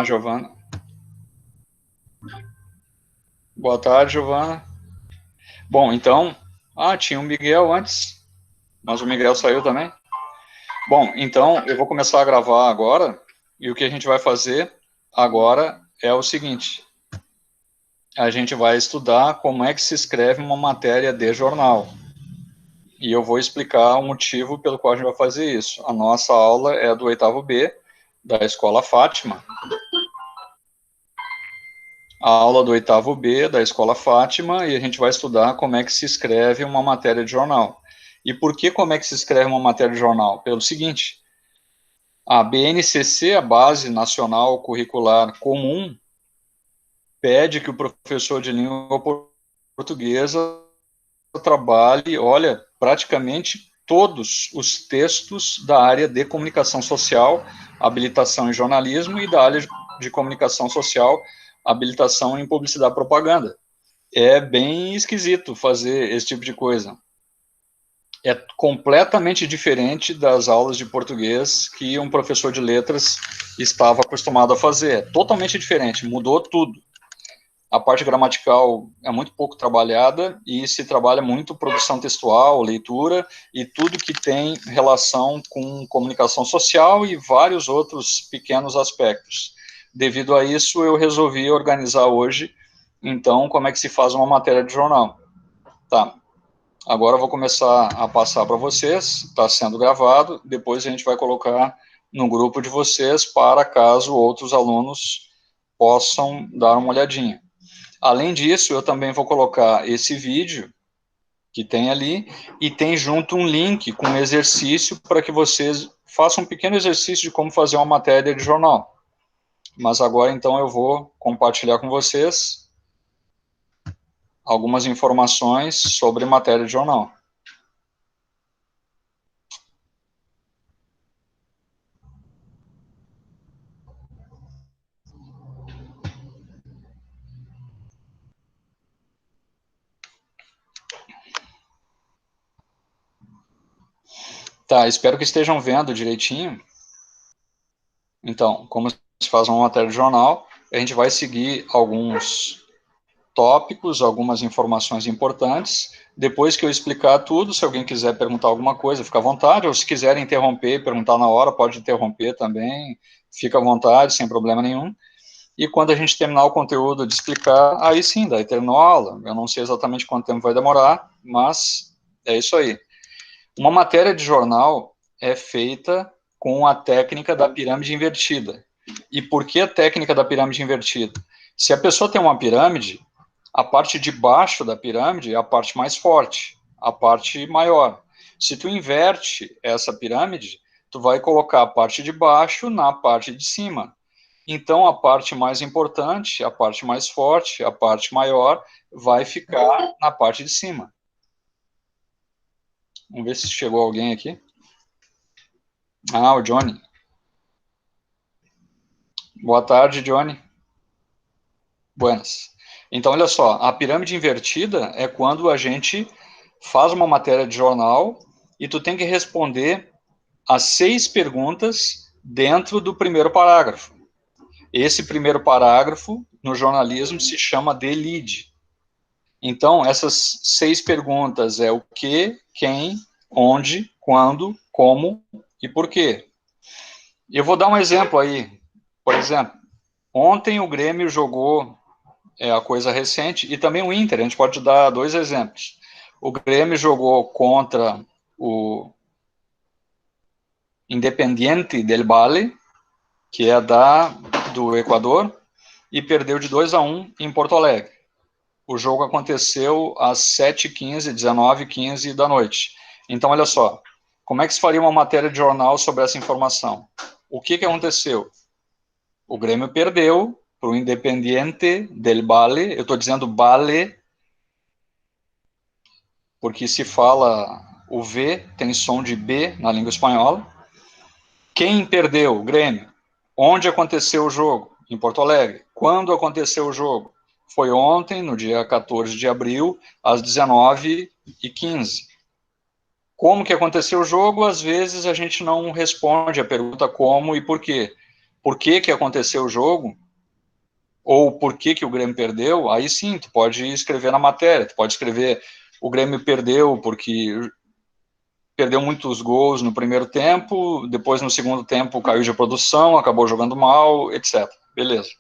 Giovana. Boa tarde, Giovana. Bom, então... tinha o Miguel antes, mas o Miguel saiu também. Bom, então eu vou começar a gravar agora, e o que a gente vai fazer agora é o seguinte. A gente vai estudar como é que se escreve uma matéria de jornal. E eu vou explicar o motivo pelo qual a gente vai fazer isso. A nossa aula é do 8º B, da Escola Fátima. A aula do 8º B, da Escola Fátima, e a gente vai estudar como é que se escreve uma matéria de jornal. E por que como é que se escreve uma matéria de jornal? Pelo seguinte, a BNCC, a Base Nacional Curricular Comum, pede que o professor de língua portuguesa trabalhe, olha, praticamente todos os textos da área de comunicação social, habilitação em jornalismo, e da área de comunicação social, habilitação em publicidade e propaganda. É bem esquisito fazer esse tipo de coisa. É completamente diferente das aulas de português que um professor de letras estava acostumado a fazer. É totalmente diferente, mudou tudo. A parte gramatical é muito pouco trabalhada e se trabalha muito produção textual, leitura e tudo que tem relação com comunicação social e vários outros pequenos aspectos. Devido a isso, eu resolvi organizar hoje, então, como é que se faz uma matéria de jornal. Tá, agora eu vou começar a passar para vocês, está sendo gravado, depois a gente vai colocar no grupo de vocês para caso outros alunos possam dar uma olhadinha. Além disso, eu também vou colocar esse vídeo que tem ali e tem junto um link com um exercício para que vocês façam um pequeno exercício de como fazer uma matéria de jornal. Mas agora, então, eu vou compartilhar com vocês algumas informações sobre matéria de jornal. Tá, espero que estejam vendo direitinho. Então, como se faz uma matéria de jornal, a gente vai seguir alguns tópicos, algumas informações importantes. Depois que eu explicar tudo, se alguém quiser perguntar alguma coisa, fica à vontade, ou se quiser interromper e perguntar na hora, pode interromper também, fica à vontade, sem problema nenhum. E quando a gente terminar o conteúdo de explicar, aí sim, daí terminou a aula. Eu não sei exatamente quanto tempo vai demorar, mas é isso aí. Uma matéria de jornal é feita com a técnica da pirâmide invertida. E por que a técnica da pirâmide invertida? Se a pessoa tem uma pirâmide, a parte de baixo da pirâmide é a parte mais forte, a parte maior. Se tu inverte essa pirâmide, tu vai colocar a parte de baixo na parte de cima. Então, a parte mais importante, a parte mais forte, a parte maior, vai ficar na parte de cima. Vamos ver se chegou alguém aqui. O Johnny. Boa tarde, Johnny. Buenas. Então, olha só, a pirâmide invertida é quando a gente faz uma matéria de jornal e tu tem que responder as 6 perguntas dentro do primeiro parágrafo. Esse primeiro parágrafo, no jornalismo, se chama de lead. Então, essas 6 perguntas é o que, quem, onde, quando, como e por quê. Eu vou dar um exemplo aí. Por exemplo, ontem o Grêmio jogou, a coisa recente, e também o Inter, a gente pode dar 2 exemplos. O Grêmio jogou contra o Independiente del Valle, que é do Equador, e perdeu de 2-1 em Porto Alegre. O jogo aconteceu às 7h15, 19h15 da noite. Então, olha só, como é que se faria uma matéria de jornal sobre essa informação? O que aconteceu? O Grêmio perdeu para o Independiente del Valle, eu estou dizendo Valle, porque se fala o V, tem som de B na língua espanhola. Quem perdeu? O Grêmio. Onde aconteceu o jogo? Em Porto Alegre. Quando aconteceu o jogo? Foi ontem, no dia 14 de abril, às 19h15. Como que aconteceu o jogo? Às vezes a gente não responde a pergunta como e por quê. por que que aconteceu o jogo, ou por que que o Grêmio perdeu, aí sim, tu pode escrever na matéria, tu pode escrever o Grêmio perdeu porque perdeu muitos gols no primeiro tempo, depois no segundo tempo caiu de produção, acabou jogando mal, etc. Beleza.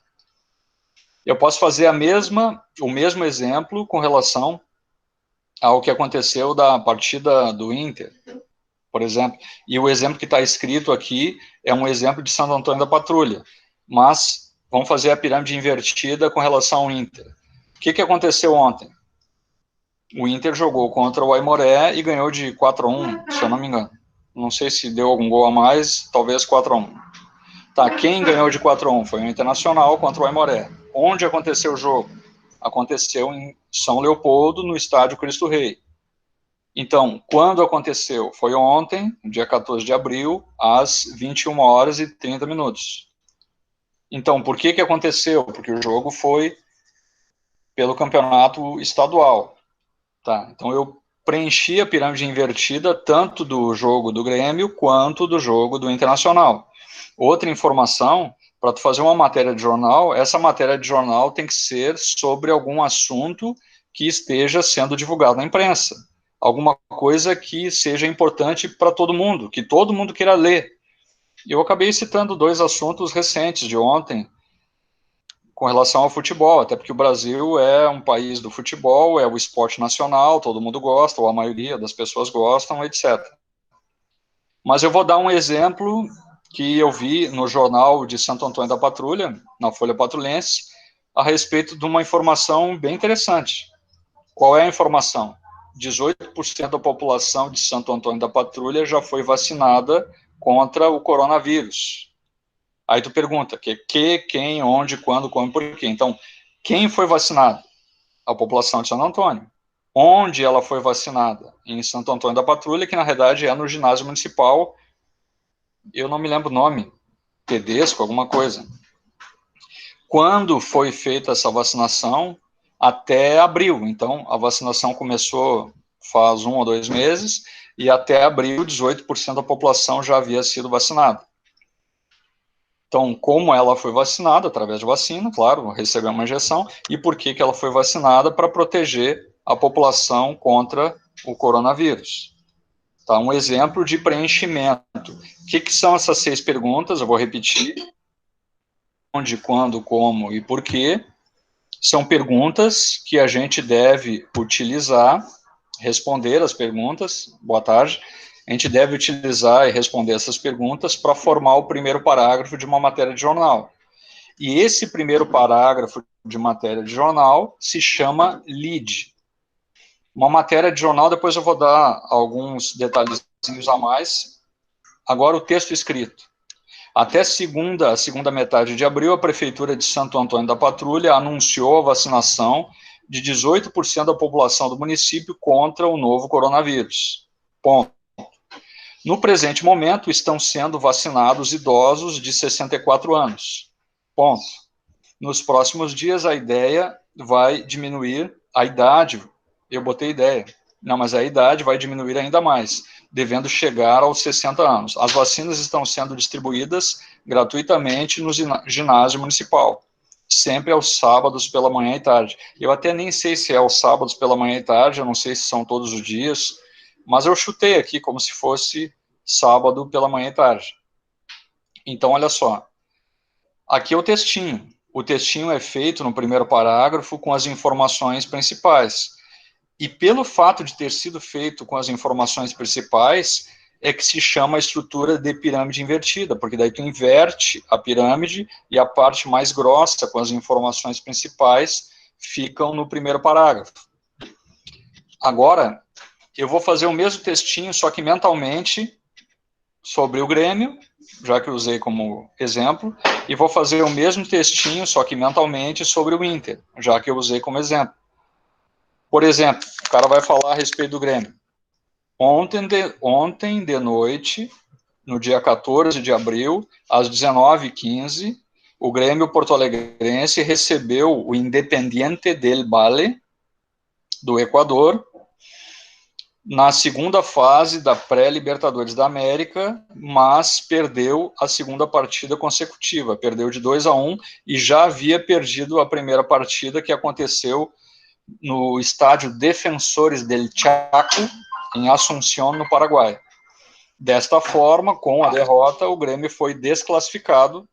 Eu posso fazer o mesmo exemplo com relação ao que aconteceu da partida do Inter, por exemplo. E o exemplo que está escrito aqui é um exemplo de Santo Antônio da Patrulha. Mas vamos fazer a pirâmide invertida com relação ao Inter. O que aconteceu ontem? O Inter jogou contra o Aimoré e ganhou de 4-1, se eu não me engano. Não sei se deu algum gol a mais, talvez 4-1. Tá, quem ganhou de 4-1 foi o Internacional contra o Aimoré. Onde aconteceu o jogo? Aconteceu em São Leopoldo, no estádio Cristo Rei. Então, quando aconteceu? Foi ontem, dia 14 de abril, às 21 horas e 30 minutos. Então, por que aconteceu? Porque o jogo foi pelo campeonato estadual. Tá, então eu preenchi a pirâmide invertida tanto do jogo do Grêmio quanto do jogo do Internacional. Outra informação, para tu fazer uma matéria de jornal, essa matéria de jornal tem que ser sobre algum assunto que esteja sendo divulgado na imprensa. Alguma coisa que seja importante para todo mundo, que todo mundo queira ler. Eu acabei citando 2 assuntos recentes de ontem, com relação ao futebol, até porque o Brasil é um país do futebol, é o esporte nacional, todo mundo gosta, ou a maioria das pessoas gostam, etc. Mas eu vou dar um exemplo que eu vi no jornal de Santo Antônio da Patrulha, na Folha Patrulhense, a respeito de uma informação bem interessante. Qual é a informação? 18% da população de Santo Antônio da Patrulha já foi vacinada contra o coronavírus. Aí tu pergunta, quem, onde, quando, como e por quê. Então, quem foi vacinado? A população de Santo Antônio. Onde ela foi vacinada? Em Santo Antônio da Patrulha, que na verdade é no ginásio municipal, eu não me lembro o nome, Tedesco, alguma coisa. Quando foi feita essa vacinação? Até abril. Então, a vacinação começou faz 1 ou 2 meses, e até abril, 18% da população já havia sido vacinada. Então, como ela foi vacinada, através de vacina, claro, recebeu uma injeção, e por que ela foi vacinada? Para proteger a população contra o coronavírus. Tá? Um exemplo de preenchimento. O que são essas 6 perguntas? Eu vou repetir. Onde, quando, como e por quê. São perguntas que a gente deve utilizar, responder as perguntas. Boa tarde. A gente deve utilizar e responder essas perguntas para formar o primeiro parágrafo de uma matéria de jornal. E esse primeiro parágrafo de matéria de jornal se chama lead. Uma matéria de jornal, depois eu vou dar alguns detalhezinhos a mais. Agora o texto escrito. Até a segunda metade de abril, a Prefeitura de Santo Antônio da Patrulha anunciou a vacinação de 18% da população do município contra o novo coronavírus. Ponto. No presente momento, estão sendo vacinados idosos de 64 anos. Ponto. Nos próximos dias, a ideia vai diminuir, a idade, eu botei ideia, não, mas a idade vai diminuir ainda mais, devendo chegar aos 60 anos. As vacinas estão sendo distribuídas gratuitamente no ginásio municipal, sempre aos sábados pela manhã e tarde. Eu até nem sei se é aos sábados pela manhã e tarde, eu não sei se são todos os dias, mas eu chutei aqui como se fosse sábado pela manhã e tarde. Então, olha só, aqui é o textinho. O textinho é feito no primeiro parágrafo com as informações principais. E pelo fato de ter sido feito com as informações principais, é que se chama a estrutura de pirâmide invertida, porque daí tu inverte a pirâmide e a parte mais grossa, com as informações principais, ficam no primeiro parágrafo. Agora, eu vou fazer o mesmo textinho, só que mentalmente, sobre o Grêmio, já que eu usei como exemplo, e vou fazer o mesmo textinho, só que mentalmente, sobre o Inter, já que eu usei como exemplo. Por exemplo, o cara vai falar a respeito do Grêmio. Ontem de noite, no dia 14 de abril, às 19h15, o Grêmio Porto Alegrense recebeu o Independiente del Valle, do Equador, na segunda fase da pré-Libertadores da América, mas perdeu a segunda partida consecutiva, perdeu de 2-1 e já havia perdido a primeira partida, que aconteceu no estádio Defensores del Chaco, em Asunción, no Paraguai. Desta forma, com a derrota, o Grêmio foi desclassificado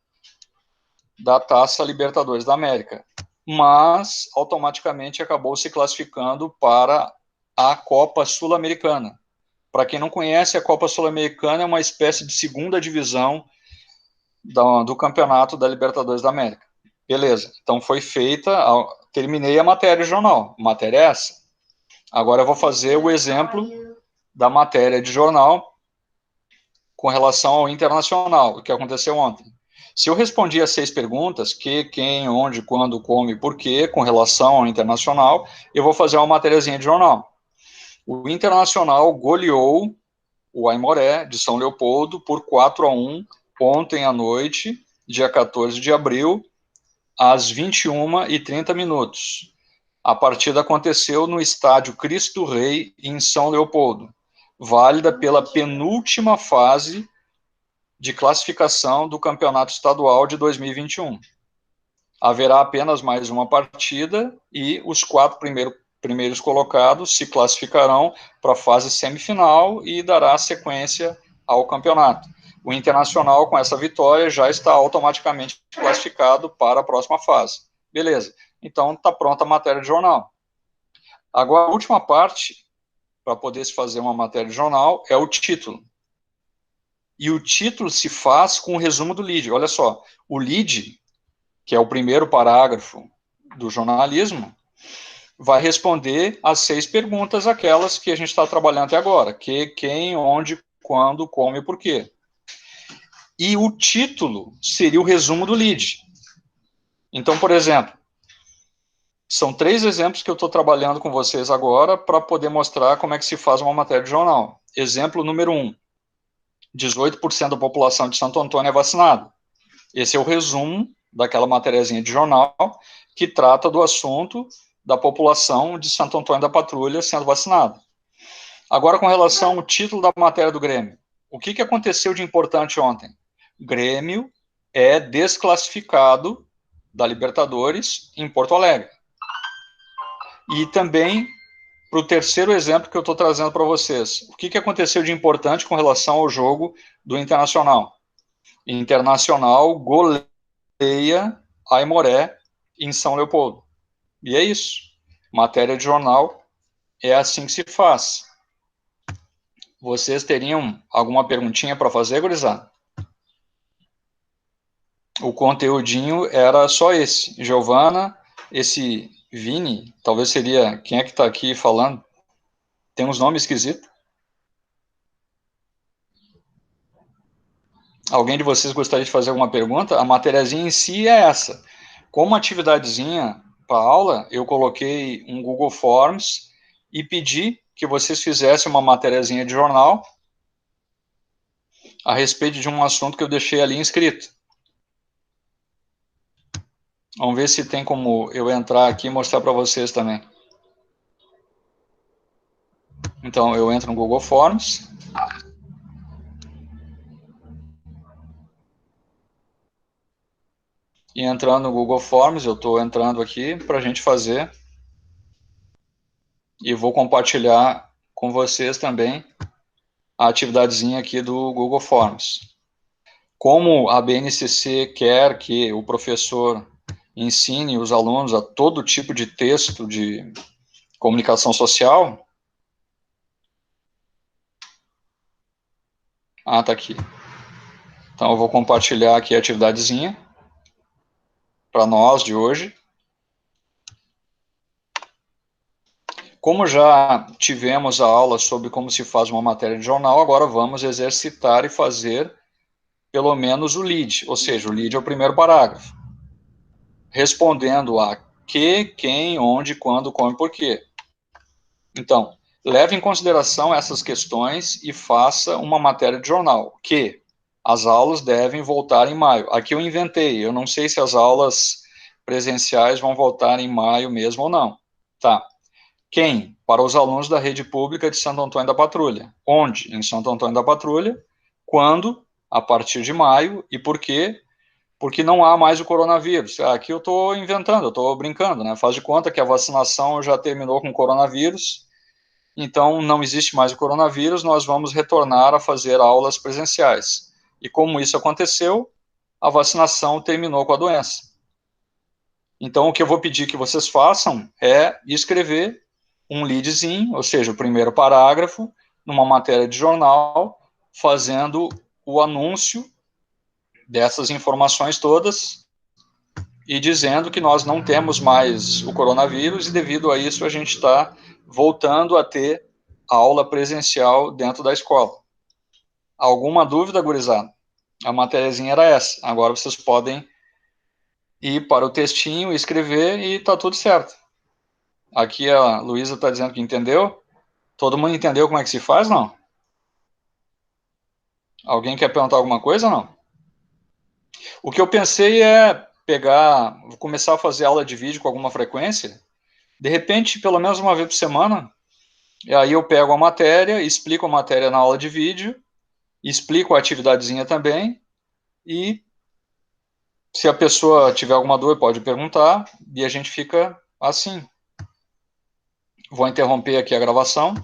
da Taça Libertadores da América, mas automaticamente acabou se classificando para a Copa Sul-Americana. Para quem não conhece, a Copa Sul-Americana é uma espécie de segunda divisão do campeonato da Libertadores da América. Beleza, então foi feita, terminei a matéria de jornal, matéria é essa. Agora eu vou fazer o exemplo da matéria de jornal com relação ao Internacional, o que aconteceu ontem. Se eu respondi as 6 perguntas, que, quem, onde, quando, como e por quê, com relação ao Internacional, eu vou fazer uma matériazinha de jornal. O Internacional goleou o Aimoré, de São Leopoldo, por 4-1, ontem à noite, dia 14 de abril, às 21h30. A partida aconteceu no estádio Cristo Rei, em São Leopoldo, válida pela penúltima fase de classificação do Campeonato Estadual de 2021. Haverá apenas mais uma partida e os 4 primeiros colocados se classificarão para a fase semifinal e dará sequência ao campeonato. O Internacional, com essa vitória, já está automaticamente classificado para a próxima fase. Beleza. Então, está pronta a matéria de jornal. Agora, a última parte, para poder se fazer uma matéria de jornal, é o título. E o título se faz com o resumo do lead. Olha só, o lead, que é o primeiro parágrafo do jornalismo, vai responder as 6 perguntas, aquelas que a gente está trabalhando até agora. Que, quem, onde, quando, como e por quê. E o título seria o resumo do lead. Então, por exemplo, são 3 exemplos que eu estou trabalhando com vocês agora para poder mostrar como é que se faz uma matéria de jornal. Exemplo número 1. 18% da população de Santo Antônio é vacinada. Esse é o resumo daquela matériazinha de jornal que trata do assunto da população de Santo Antônio da Patrulha sendo vacinada. Agora, com relação ao título da matéria do Grêmio. O que aconteceu de importante ontem? Grêmio é desclassificado da Libertadores em Porto Alegre. E também, para o terceiro exemplo que eu estou trazendo para vocês, o que aconteceu de importante com relação ao jogo do Internacional? Internacional goleia Aimoré em São Leopoldo. E é isso. Matéria de jornal é assim que se faz. Vocês teriam alguma perguntinha para fazer, gurizada? O conteúdinho era só esse. Giovana, esse Vini, talvez seria... Quem é que está aqui falando? Tem uns nomes esquisitos. Alguém de vocês gostaria de fazer alguma pergunta? A matériazinha em si é essa. Como atividadezinha para aula, eu coloquei um Google Forms e pedi que vocês fizessem uma matériazinha de jornal a respeito de um assunto que eu deixei ali inscrito. Vamos ver se tem como eu entrar aqui e mostrar para vocês também. Então, eu entro no Google Forms. E entrando no Google Forms, eu estou entrando aqui para a gente fazer. E vou compartilhar com vocês também a atividadezinha aqui do Google Forms. Como a BNCC quer que o professor ensine os alunos a todo tipo de texto de comunicação social... Ah, tá aqui. Então, eu vou compartilhar aqui a atividadezinha para nós de hoje. Como já tivemos a aula sobre como se faz uma matéria de jornal, agora vamos exercitar e fazer pelo menos o lead, ou seja, o lead é o primeiro parágrafo, respondendo a que, quem, onde, quando, como e por quê. Então, leve em consideração essas questões e faça uma matéria de jornal, que as aulas devem voltar em maio. Aqui eu inventei, eu não sei se as aulas presenciais vão voltar em maio mesmo ou não. Tá. Quem? Para os alunos da rede pública de Santo Antônio da Patrulha. Onde? Em Santo Antônio da Patrulha. Quando? A partir de maio. E por quê? Porque não há mais o coronavírus. Aqui eu estou inventando, eu estou brincando, né? Faz de conta que a vacinação já terminou com o coronavírus, então não existe mais o coronavírus, nós vamos retornar a fazer aulas presenciais. E como isso aconteceu, a vacinação terminou com a doença. Então, o que eu vou pedir que vocês façam é escrever um leadzinho, ou seja, o primeiro parágrafo, numa matéria de jornal, fazendo o anúncio dessas informações todas e dizendo que nós não temos mais o coronavírus e, devido a isso, a gente está voltando a ter aula presencial dentro da escola. Alguma dúvida, gurizada? A matériazinha era essa. Agora vocês podem ir para o textinho, escrever e tá tudo certo. Aqui a Luísa está dizendo que entendeu. Todo mundo entendeu como é que se faz, não? Alguém quer perguntar alguma coisa, não? O que eu pensei é pegar, vou começar a fazer aula de vídeo com alguma frequência, de repente, pelo menos uma vez por semana, e aí eu pego a matéria, explico a matéria na aula de vídeo, explico a atividadezinha também, e se a pessoa tiver alguma dúvida, pode perguntar, e a gente fica assim. Vou interromper aqui a gravação.